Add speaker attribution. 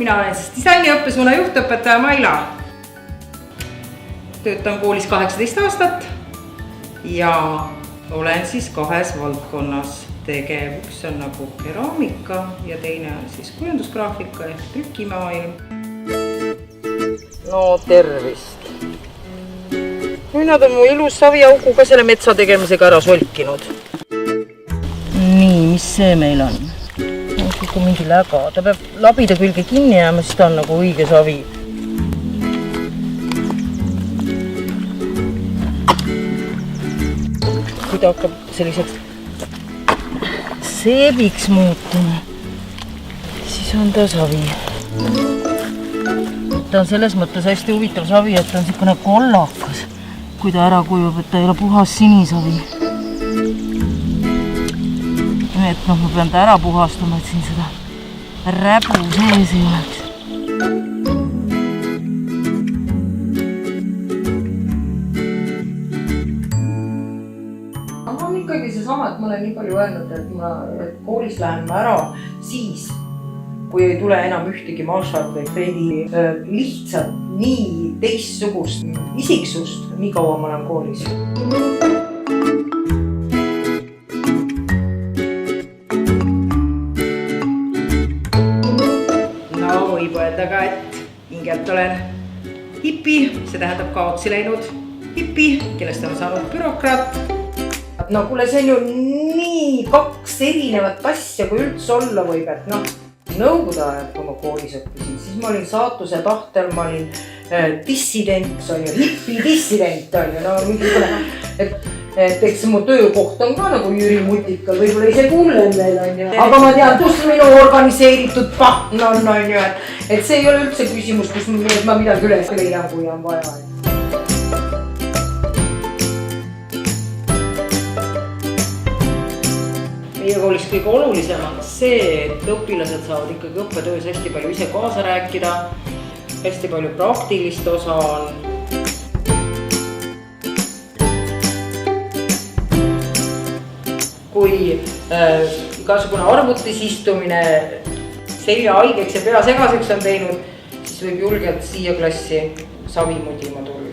Speaker 1: Mina olen siis disainiõppesuuna juhtõpetaja Maila. Töötan koolis 18 aastat ja olen siis 2 valdkonnas tegev. Üks on nagu keraamika ja teine on siis kujundusgraafika ehk trükimaailm. No tervist! Nüüd nad on mu ilus saviaukuga selle metsa tegemisega ära solkinud. Nii, mis see meil on? Kui mingi läga. Ta peab labida külge kinni jääma, siis ta on nagu õige savi. Kui ta hakkab selliseks seebiks muutuma, siis on ta savi. Ta on selles mõttes hästi huvitav savi, et ta on selline kollakas, kui ta ära kujub, et ta ei ole puhas sinisavi. Et ma pean ta ära puhastama, et siin seda räbu sees ei oleks. On ikkagi seesama, et ma olen nii palju öelnud, et koolis lähen ma ära siis, kui ei tule enam ühtegi Mašat või Fredi lihtsalt nii teistsugust isiksust, nii kaua ma olen koolis. Võib öelda ka, et hingelt olen hipi, see tähendab kaotsi läinud hipi, kellest on saanud bürokraat. No kuule, see on ju nii 2 erinevat asja, kui üldse olla võib, et noh, nõukogude ajal, kui ma koolis õppisin, siis ma olin saatuse tahtel, ma olin dissident, see on ju hipi dissident, on ju, no mingisugune, et eks mu töökoht on ka nagu Jüri Mutikal, võib-olla ise kuulen veel, on ju. Aga ma tean, kus minu organiseeritud pahtn on ju, et see ei ole üldse küsimus, kus ma midagi üles leian, kui on vaja. Meie koolis kõige olulisem on see, et õpilased saavad ikkagi õppetöös hästi palju ise kaasa rääkida, hästi palju praktilist osa on. Kui igasugune arvutis istumine selja haigeks ja pea segaseks on teinud, siis võib julgelt siia klassi savi mudima tulla.